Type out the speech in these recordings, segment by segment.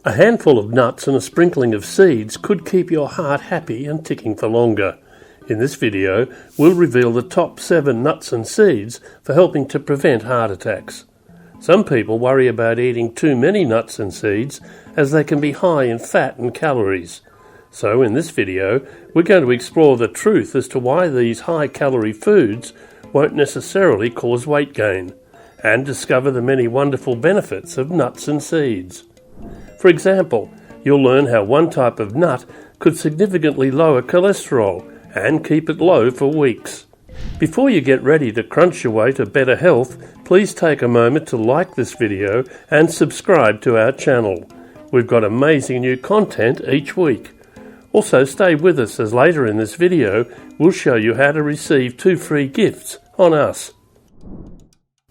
A handful of nuts and a sprinkling of seeds could keep your heart happy and ticking for longer. In this video, we'll reveal the top 7 nuts and seeds for helping to prevent heart attacks. Some people worry about eating too many nuts and seeds as they can be high in fat and calories. So in this video, we're going to explore the truth as to why these high-calorie foods won't necessarily cause weight gain, and discover the many wonderful benefits of nuts and seeds. For example, you'll learn how one type of nut could significantly lower cholesterol and keep it low for weeks. Before you get ready to crunch your way to better health, please take a moment to like this video and subscribe to our channel. We've got amazing new content each week. Also stay with us as later in this video we'll show you how to receive 2 free gifts on us.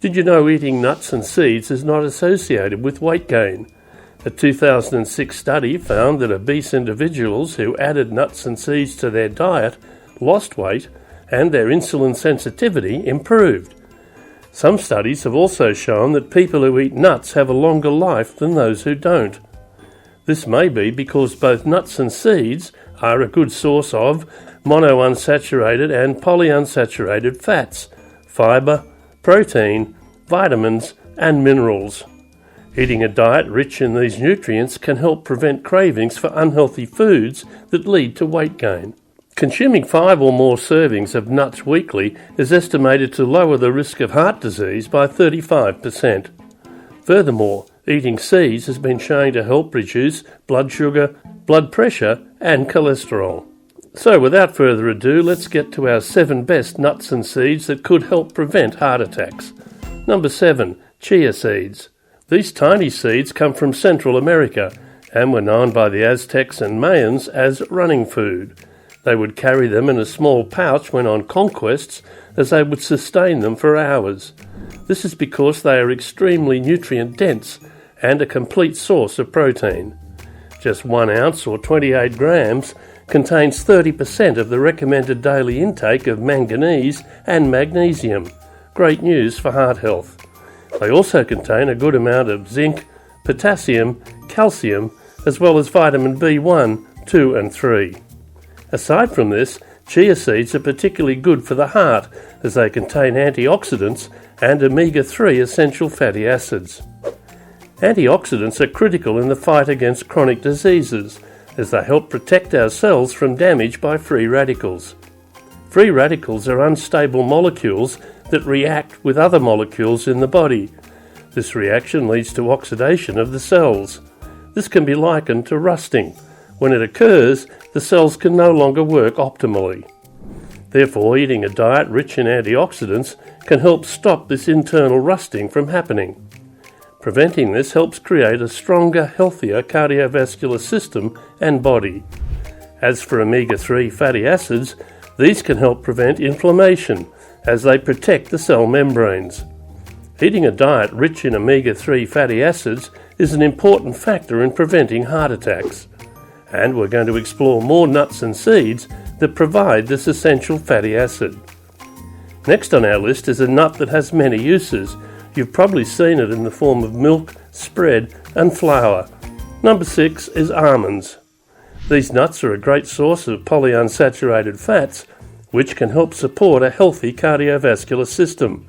Did you know eating nuts and seeds is not associated with weight gain? A 2006 study found that obese individuals who added nuts and seeds to their diet lost weight and their insulin sensitivity improved. Some studies have also shown that people who eat nuts have a longer life than those who don't. This may be because both nuts and seeds are a good source of monounsaturated and polyunsaturated fats, fibre, protein, vitamins and minerals. Eating a diet rich in these nutrients can help prevent cravings for unhealthy foods that lead to weight gain. Consuming 5 or more servings of nuts weekly is estimated to lower the risk of heart disease by 35%. Furthermore, eating seeds has been shown to help reduce blood sugar, blood pressure and cholesterol. So without further ado, let's get to our 7 best nuts and seeds that could help prevent heart attacks. Number 7. Chia seeds. These tiny seeds come from Central America and were known by the Aztecs and Mayans as running food. They would carry them in a small pouch when on conquests, as they would sustain them for hours. This is because they are extremely nutrient dense and a complete source of protein. Just 1 ounce or 28 grams contains 30% of the recommended daily intake of manganese and magnesium. Great news for heart health. They also contain a good amount of zinc, potassium, calcium, as well as vitamin B1, 2 and 3. Aside from this, chia seeds are particularly good for the heart as they contain antioxidants and omega-3 essential fatty acids. Antioxidants are critical in the fight against chronic diseases as they help protect our cells from damage by free radicals. Free radicals are unstable molecules that react with other molecules in the body. This reaction leads to oxidation of the cells. This can be likened to rusting. When it occurs, the cells can no longer work optimally. Therefore, eating a diet rich in antioxidants can help stop this internal rusting from happening. Preventing this helps create a stronger, healthier cardiovascular system and body. As for omega-3 fatty acids, these can help prevent inflammation as they protect the cell membranes. Eating a diet rich in omega-3 fatty acids is an important factor in preventing heart attacks. And we're going to explore more nuts and seeds that provide this essential fatty acid. Next on our list is a nut that has many uses. You've probably seen it in the form of milk, spread and flour. Number 6 is almonds. These nuts are a great source of polyunsaturated fats, which can help support a healthy cardiovascular system.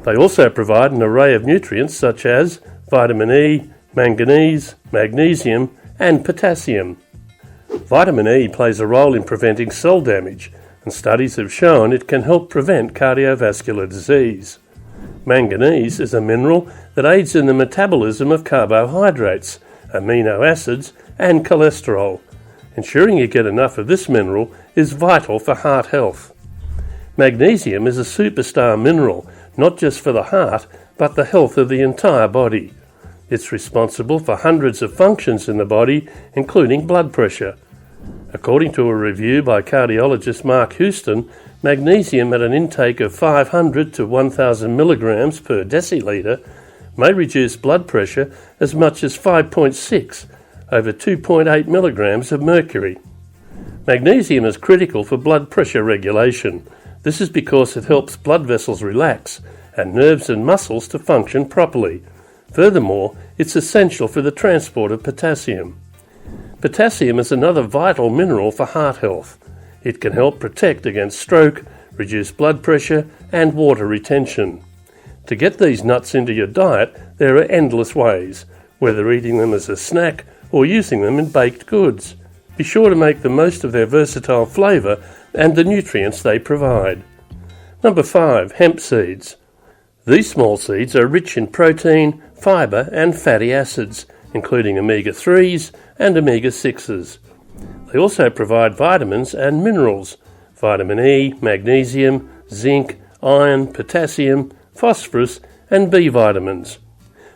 They also provide an array of nutrients such as vitamin E, manganese, magnesium, and potassium. Vitamin E plays a role in preventing cell damage, and studies have shown it can help prevent cardiovascular disease. Manganese is a mineral that aids in the metabolism of carbohydrates, amino acids, and cholesterol. Ensuring you get enough of this mineral is vital for heart health. Magnesium is a superstar mineral, not just for the heart, but the health of the entire body. It's responsible for hundreds of functions in the body, including blood pressure. According to a review by cardiologist Mark Houston, magnesium at an intake of 500 to 1,000 milligrams per deciliter may reduce blood pressure as much as 5.6 over 2.8 milligrams of mercury. Magnesium is critical for blood pressure regulation. This is because it helps blood vessels relax and nerves and muscles to function properly. Furthermore, it's essential for the transport of potassium. Potassium is another vital mineral for heart health. It can help protect against stroke, reduce blood pressure, and water retention. To get these nuts into your diet, there are endless ways, whether eating them as a snack or using them in baked goods. Be sure to make the most of their versatile flavour and the nutrients they provide. Number 5. Hemp seeds. These small seeds are rich in protein, fibre and fatty acids, including omega-3s and omega-6s. They also provide vitamins and minerals, vitamin E, magnesium, zinc, iron, potassium, phosphorus and B vitamins.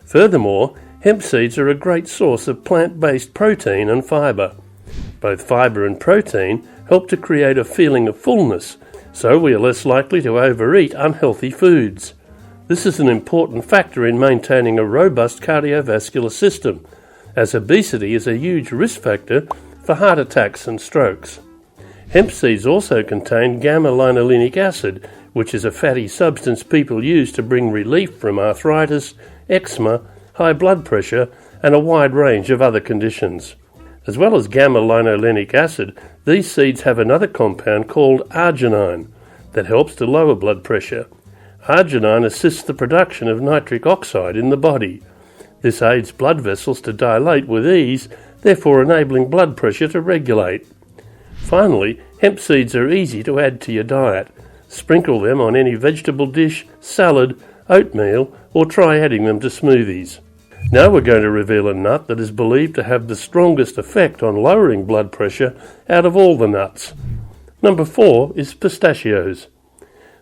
Furthermore, hemp seeds are a great source of plant-based protein and fibre. Both fibre and protein help to create a feeling of fullness, so we are less likely to overeat unhealthy foods. This is an important factor in maintaining a robust cardiovascular system, as obesity is a huge risk factor for heart attacks and strokes. Hemp seeds also contain gamma-linolenic acid, which is a fatty substance people use to bring relief from arthritis, eczema, high blood pressure, and a wide range of other conditions. As well as gamma-linolenic acid, these seeds have another compound called arginine that helps to lower blood pressure. Arginine assists the production of nitric oxide in the body. This aids blood vessels to dilate with ease, therefore enabling blood pressure to regulate. Finally, hemp seeds are easy to add to your diet. Sprinkle them on any vegetable dish, salad, oatmeal, or try adding them to smoothies. Now we're going to reveal a nut that is believed to have the strongest effect on lowering blood pressure out of all the nuts. Number 4 is pistachios.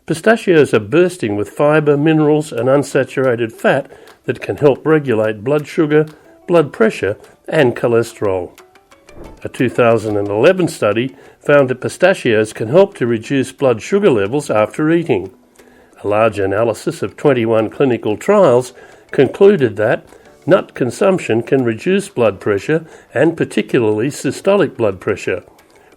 Pistachios are bursting with fibre, minerals and unsaturated fat that can help regulate blood sugar, blood pressure and cholesterol. A 2011 study found that pistachios can help to reduce blood sugar levels after eating. A large analysis of 21 clinical trials concluded that nut consumption can reduce blood pressure and particularly systolic blood pressure.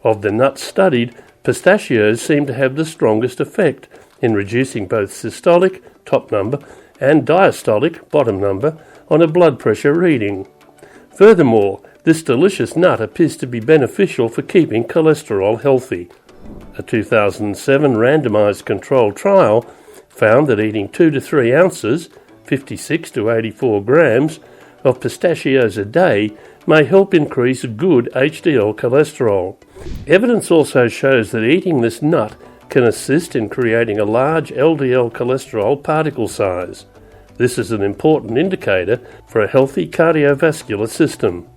Of the nuts studied, pistachios seem to have the strongest effect in reducing both systolic, top number, and diastolic, bottom number, on a blood pressure reading. Furthermore, this delicious nut appears to be beneficial for keeping cholesterol healthy. A 2007 randomized controlled trial found that eating 2 to 3 ounces, 56 to 84 grams, of pistachios a day may help increase good HDL cholesterol. Evidence also shows that eating this nut can assist in creating a large LDL cholesterol particle size. This is an important indicator for a healthy cardiovascular system,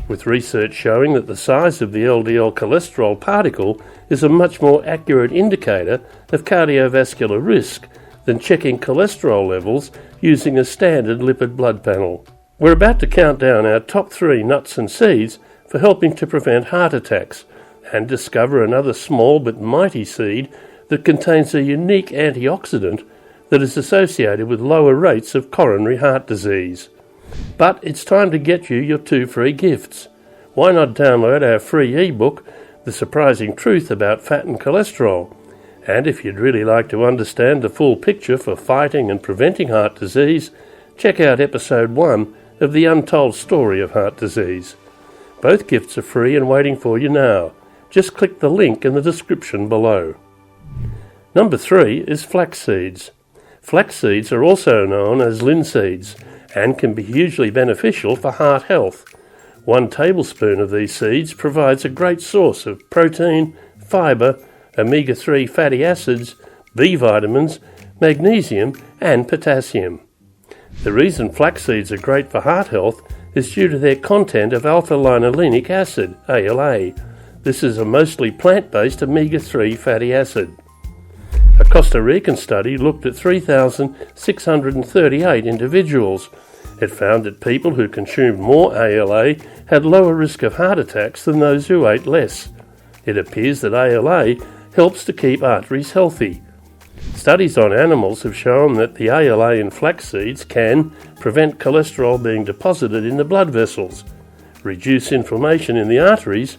with research showing that the size of the LDL cholesterol particle is a much more accurate indicator of cardiovascular risk than checking cholesterol levels using a standard lipid blood panel. We're about to count down our top 3 nuts and seeds for helping to prevent heart attacks, and discover another small but mighty seed that contains a unique antioxidant that is associated with lower rates of coronary heart disease. But it's time to get you your 2 free gifts. Why not download our free ebook, The Surprising Truth About Fat and Cholesterol? And if you'd really like to understand the full picture for fighting and preventing heart disease, check out episode 1 of The Untold Story of Heart Disease. Both gifts are free and waiting for you now. Just click the link in the description below. Number 3 is flax seeds. Flax seeds are also known as linseeds and can be hugely beneficial for heart health. 1 tablespoon of these seeds provides a great source of protein, fibre, omega-3 fatty acids, B vitamins, magnesium and potassium. The reason flax seeds are great for heart health is due to their content of alpha-linolenic acid, ALA. This is a mostly plant-based omega-3 fatty acid. A Costa Rican study looked at 3,638 individuals. It found that people who consumed more ALA had lower risk of heart attacks than those who ate less. It appears that ALA helps to keep arteries healthy. Studies on animals have shown that the ALA in flax seeds can prevent cholesterol being deposited in the blood vessels, reduce inflammation in the arteries,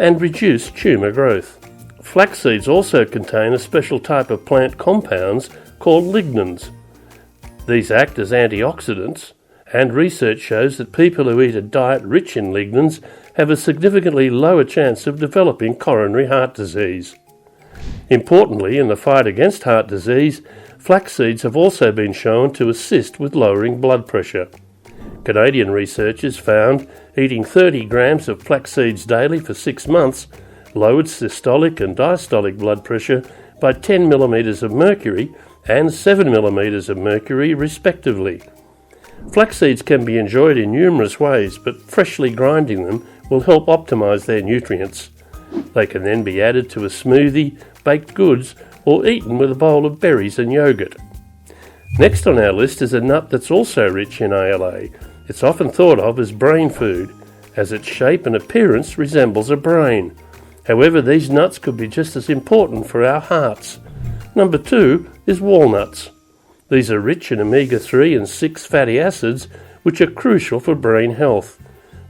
and reduce tumour growth. Flax seeds also contain a special type of plant compounds called lignans. These act as antioxidants And research shows that people who eat a diet rich in lignans have a significantly lower chance of developing coronary heart disease. Importantly, in the fight against heart disease, flax seeds have also been shown to assist with lowering blood pressure. Canadian researchers found eating 30 grams of flax seeds daily for 6 months lowered systolic and diastolic blood pressure by 10 millimeters of mercury and 7 millimeters of mercury respectively. Flax seeds can be enjoyed in numerous ways, but freshly grinding them will help optimise their nutrients. They can then be added to a smoothie, baked goods, or eaten with a bowl of berries and yogurt. Next on our list is a nut that's also rich in ALA. It's often thought of as brain food, as its shape and appearance resembles a brain. However, these nuts could be just as important for our hearts. Number 2 is walnuts. These are rich in omega-3 and 6 fatty acids, which are crucial for brain health.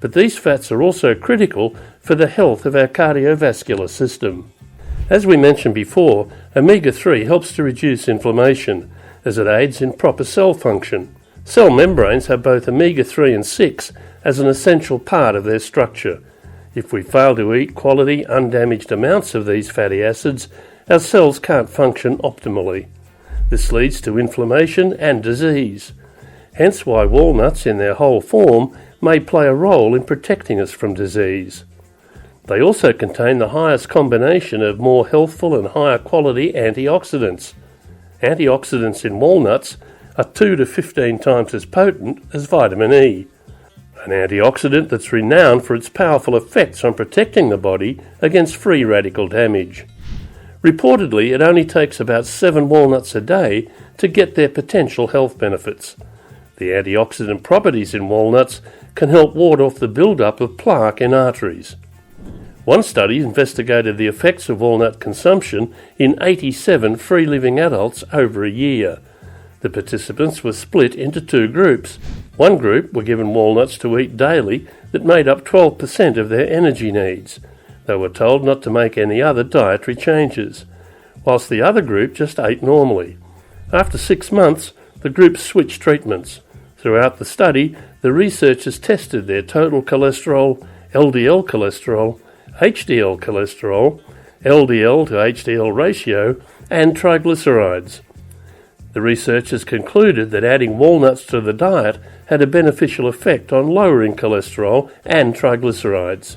But these fats are also critical for the health of our cardiovascular system. As we mentioned before, omega-3 helps to reduce inflammation, as it aids in proper cell function. Cell membranes have both omega-3 and 6 as an essential part of their structure. If we fail to eat quality, undamaged amounts of these fatty acids, our cells can't function optimally. This leads to inflammation and disease. Hence why walnuts in their whole form may play a role in protecting us from disease. They also contain the highest combination of more healthful and higher quality antioxidants. Antioxidants in walnuts are 2 to 15 times as potent as vitamin E, an antioxidant that's renowned for its powerful effects on protecting the body against free radical damage. Reportedly, it only takes about 7 walnuts a day to get their potential health benefits. The antioxidant properties in walnuts can help ward off the build-up of plaque in arteries. One study investigated the effects of walnut consumption in 87 free-living adults over a year. The participants were split into 2 groups. One group were given walnuts to eat daily that made up 12% of their energy needs. They were told not to make any other dietary changes, whilst the other group just ate normally. After 6 months, the group switched treatments. Throughout the study, the researchers tested their total cholesterol, LDL cholesterol, HDL cholesterol, LDL to HDL ratio, and triglycerides. The researchers concluded that adding walnuts to the diet had a beneficial effect on lowering cholesterol and triglycerides.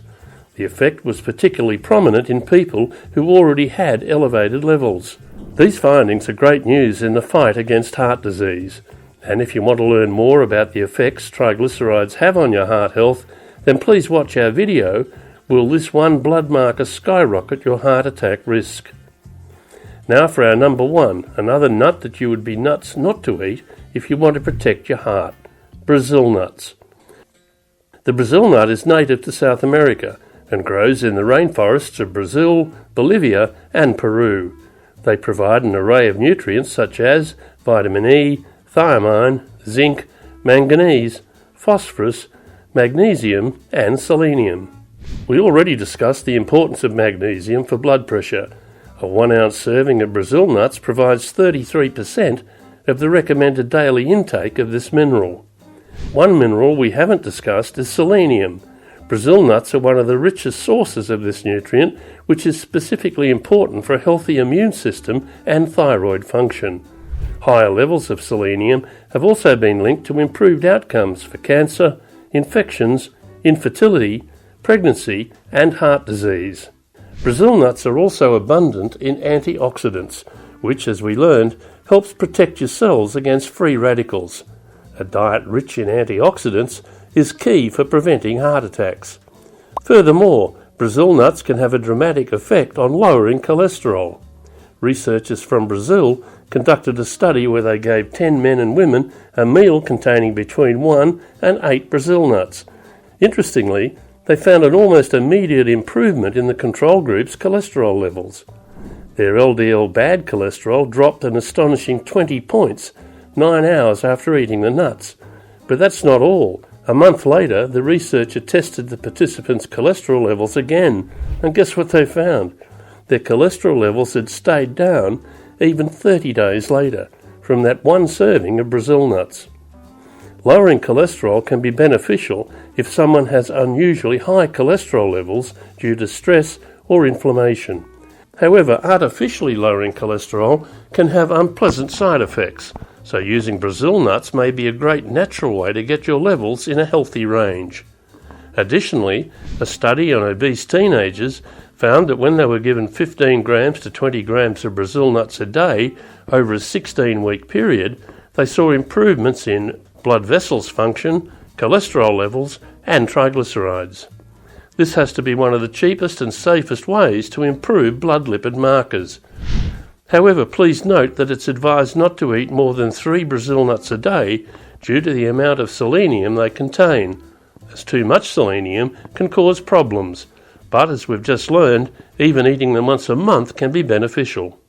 The effect was particularly prominent in people who already had elevated levels. These findings are great news in the fight against heart disease. And if you want to learn more about the effects triglycerides have on your heart health, then please watch our video, Will This One Blood Marker Skyrocket Your Heart Attack Risk? Now for our number 1, another nut that you would be nuts not to eat if you want to protect your heart: Brazil nuts. The Brazil nut is native to South America and grows in the rainforests of Brazil, Bolivia and Peru. They provide an array of nutrients such as vitamin E, thiamine, zinc, manganese, phosphorus, magnesium and selenium. We already discussed the importance of magnesium for blood pressure. A 1-ounce serving of Brazil nuts provides 33% of the recommended daily intake of this mineral. One mineral we haven't discussed is selenium. Brazil nuts are one of the richest sources of this nutrient, which is specifically important for a healthy immune system and thyroid function. Higher levels of selenium have also been linked to improved outcomes for cancer, infections, infertility, pregnancy and heart disease. Brazil nuts are also abundant in antioxidants, which, as we learned, helps protect your cells against free radicals. A diet rich in antioxidants is key for preventing heart attacks. Furthermore, Brazil nuts can have a dramatic effect on lowering cholesterol. Researchers from Brazil conducted a study where they gave 10 men and women a meal containing between 1 and 8 Brazil nuts. Interestingly, they found an almost immediate improvement in the control group's cholesterol levels. Their LDL bad cholesterol dropped an astonishing 20 points 9 hours after eating the nuts. But that's not all. A month later, the researcher tested the participants' cholesterol levels again, and guess what they found? Their cholesterol levels had stayed down even 30 days later from that one serving of Brazil nuts. Lowering cholesterol can be beneficial if someone has unusually high cholesterol levels due to stress or inflammation. However, artificially lowering cholesterol can have unpleasant side effects, so using Brazil nuts may be a great natural way to get your levels in a healthy range. Additionally, a study on obese teenagers found that when they were given 15 grams to 20 grams of Brazil nuts a day over a 16-week period, they saw improvements in blood vessels function, cholesterol levels, and triglycerides. This has to be one of the cheapest and safest ways to improve blood lipid markers. However, please note that it's advised not to eat more than 3 Brazil nuts a day due to the amount of selenium they contain, as too much selenium can cause problems. But as we've just learned, even eating them once a month can be beneficial.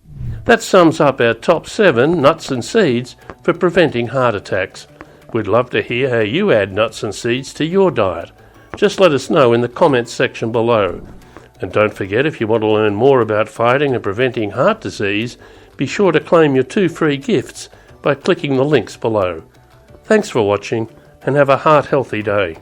That sums up our top 7 nuts and seeds for preventing heart attacks. We'd love to hear how you add nuts and seeds to your diet. Just let us know in the comments section below. And don't forget, if you want to learn more about fighting and preventing heart disease, be sure to claim your 2 free gifts by clicking the links below. Thanks for watching and have a heart-healthy day.